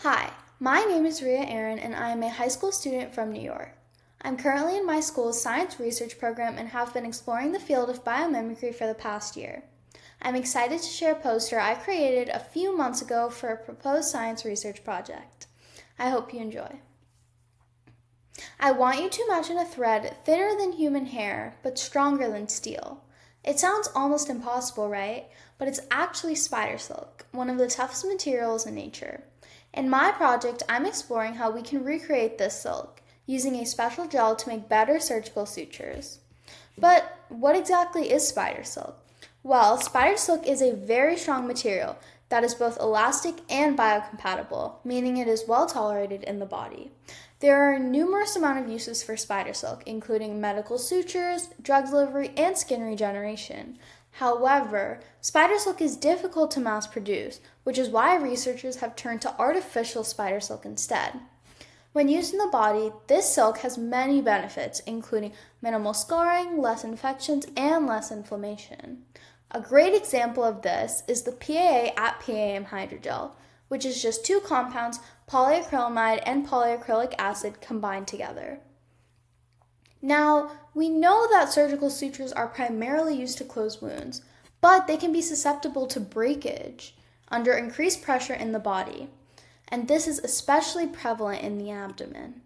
Hi, my name is Riya Aron and I am a high school student from New York. I'm currently in my school's science research program and have been exploring the field of biomimicry for the past year. I'm excited to share a poster I created a few months ago for a proposed science research project. I hope you enjoy. I want you to imagine a thread thinner than human hair but stronger than steel. It sounds almost impossible, right? But it's actually spider silk, one of the toughest materials in nature. In my project, I'm exploring how we can recreate this silk using a special gel to make better surgical sutures. But what exactly is spider silk? Well, spider silk is a very strong material that is both elastic and biocompatible, meaning it is well tolerated in the body. There are numerous amount of uses for spider silk, including medical sutures, drug delivery, and skin regeneration. However, spider silk is difficult to mass produce, which is why researchers have turned to artificial spider silk instead. When used in the body, this silk has many benefits, including minimal scarring, less infections, and less inflammation. A great example of this is the PAA at PAM hydrogel, which is just two compounds, polyacrylamide and polyacrylic acid, combined together. Now, we know that surgical sutures are primarily used to close wounds, but they can be susceptible to breakage under increased pressure in the body, and this is especially prevalent in the abdomen.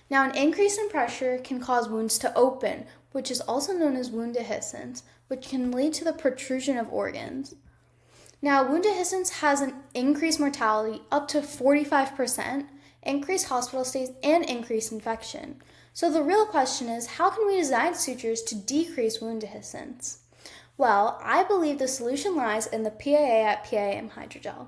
Now, an increase in pressure can cause wounds to open, which is also known as wound dehiscence, which can lead to the protrusion of organs. Now, wound dehiscence has an increased mortality up to 45%, increased hospital stays, and increased infection. So the real question is, how can we design sutures to decrease wound dehiscence? Well, I believe the solution lies in the PAA at PAM hydrogel.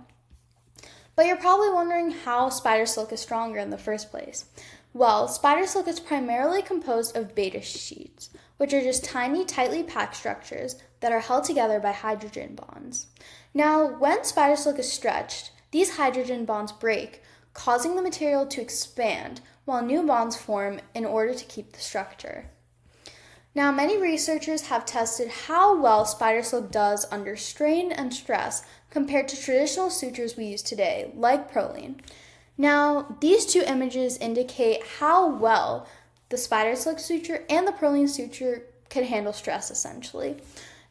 But you're probably wondering how spider silk is stronger in the first place. Well, spider silk is primarily composed of beta sheets, which are just tiny, tightly packed structures that are held together by hydrogen bonds. Now, when spider silk is stretched, these hydrogen bonds break, causing the material to expand, while new bonds form in order to keep the structure. Now, many researchers have tested how well spider silk does under strain and stress compared to traditional sutures we use today, like Prolene. Now, these two images indicate how well the spider silk suture and the Prolene suture can handle stress, essentially.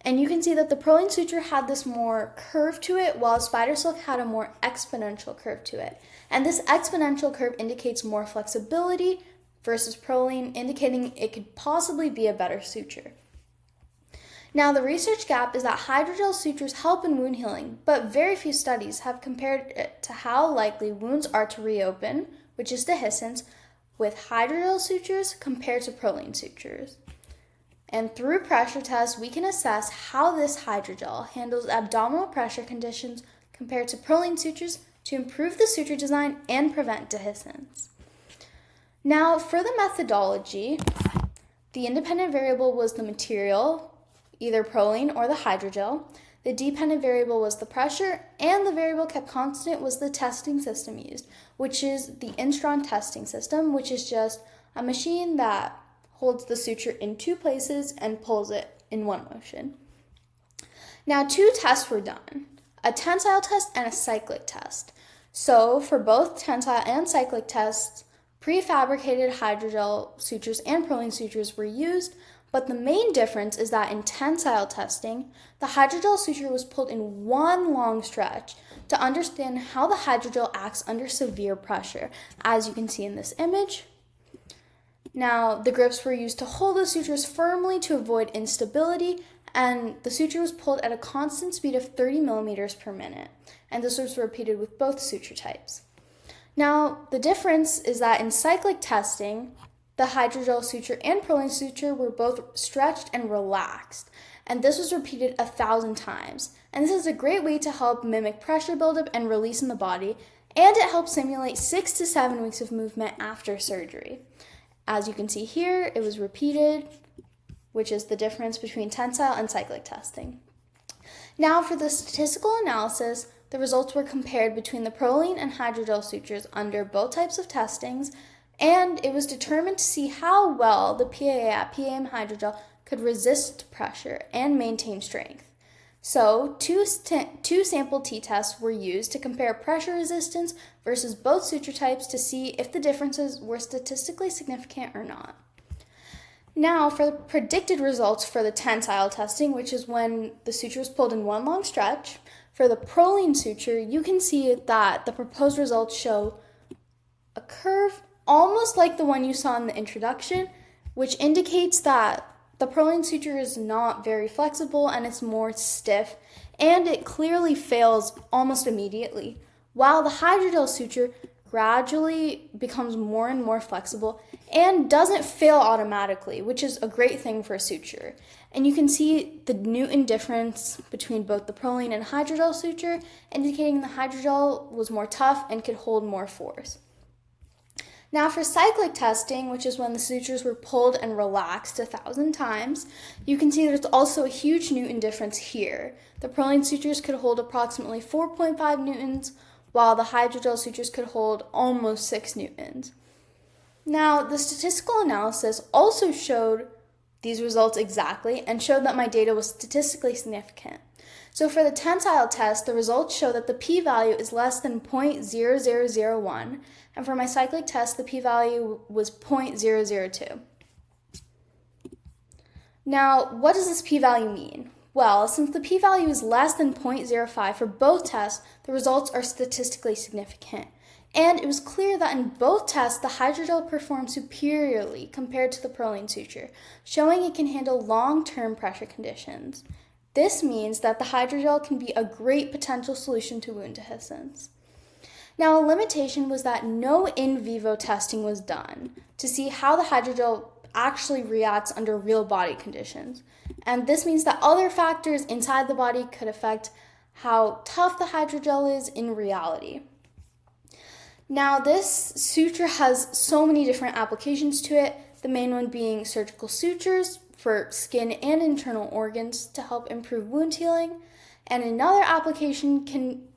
And you can see that the Prolene suture had this more curve to it, while spider silk had a more exponential curve to it. And this exponential curve indicates more flexibility versus Prolene, indicating it could possibly be a better suture. Now, the research gap is that hydrogel sutures help in wound healing, but very few studies have compared it to how likely wounds are to reopen, which is dehiscence, with hydrogel sutures compared to Prolene sutures. And through pressure tests, we can assess how this hydrogel handles abdominal pressure conditions compared to Prolene sutures to improve the suture design and prevent dehiscence. Now, for the methodology, the independent variable was the material, either Prolene or the hydrogel. The dependent variable was the pressure, and the variable kept constant was the testing system used, which is the Instron testing system, which is just a machine that holds the suture in two places and pulls it in one motion. Now, two tests were done, a tensile test and a cyclic test. So for both tensile and cyclic tests, prefabricated hydrogel sutures and Prolene sutures were used, but the main difference is that in tensile testing, the hydrogel suture was pulled in one long stretch to understand how the hydrogel acts under severe pressure, as you can see in this image. Now, the grips were used to hold the sutures firmly to avoid instability, and the suture was pulled at a constant speed of 30 millimeters per minute, and this was repeated with both suture types. Now, the difference is that in cyclic testing, the hydrogel suture and Prolene suture were both stretched and relaxed, and this was repeated 1,000 times. And this is a great way to help mimic pressure buildup and release in the body, and it helps simulate 6 to 7 weeks of movement after surgery. As you can see here, it was repeated, which is the difference between tensile and cyclic testing. Now, for the statistical analysis, the results were compared between the Prolene and hydrogel sutures under both types of testings, and it was determined to see how well the PAA at PAM hydrogel could resist pressure and maintain strength. So, two sample t-tests were used to compare pressure resistance versus both suture types to see if the differences were statistically significant or not. Now, for the predicted results for the tensile testing, which is when the suture is pulled in one long stretch, for the proline suture, you can see that the proposed results show a curve almost like the one you saw in the introduction, which indicates that the proline suture is not very flexible and it's more stiff, and it clearly fails almost immediately, while the hydrogel suture gradually becomes more and more flexible and doesn't fail automatically, which is a great thing for a suture. And you can see the Newton difference between both the proline and hydrogel suture, indicating the hydrogel was more tough and could hold more force. Now for cyclic testing, which is when the sutures were pulled and relaxed 1,000 times, you can see there's also a huge Newton difference here. The proline sutures could hold approximately 4.5 newtons, while the hydrogel sutures could hold almost 6 newtons. Now, the statistical analysis also showed these results exactly and showed that my data was statistically significant. So for the tensile test, the results show that the p-value is less than 0.0001, and for my cyclic test, the p-value was 0.002. Now, what does this p-value mean? Well, since the p-value is less than 0.05 for both tests, the results are statistically significant. And it was clear that in both tests, the hydrogel performed superiorly compared to the proline suture, showing it can handle long-term pressure conditions. This means that the hydrogel can be a great potential solution to wound dehiscence. Now, a limitation was that no in vivo testing was done to see how the hydrogel actually reacts under real body conditions. And this means that other factors inside the body could affect how tough the hydrogel is in reality. Now, this suture has so many different applications to it, the main one being surgical sutures for skin and internal organs to help improve wound healing. And another application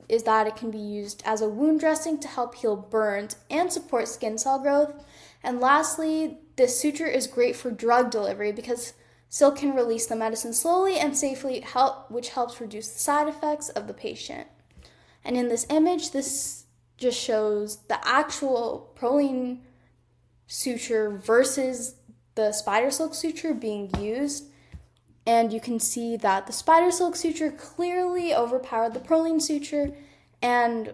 is that it can be used as a wound dressing to help heal burns and support skin cell growth. And lastly, this suture is great for drug delivery because silk can release the medicine slowly and safely, which helps reduce the side effects of the patient. And in this image, this just shows the actual proline suture versus the spider silk suture being used. And you can see that the spider silk suture clearly overpowered the proline suture and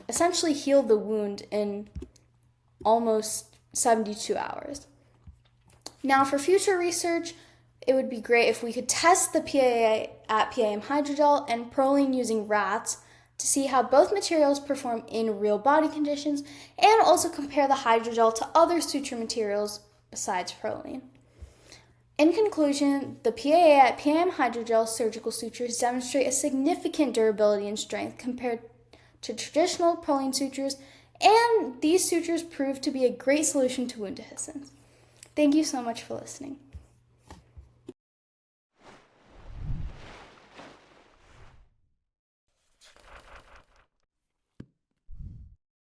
essentially healed the wound in almost 72 hours. Now, for future research, it would be great if we could test the PAA at PAM hydrogel and proline using rats to see how both materials perform in real body conditions and also compare the hydrogel to other suture materials besides proline. In conclusion, the PAA at PAM hydrogel surgical sutures demonstrate a significant durability and strength compared to traditional proline sutures, and these sutures prove to be a great solution to wound dehiscence. Thank you so much for listening.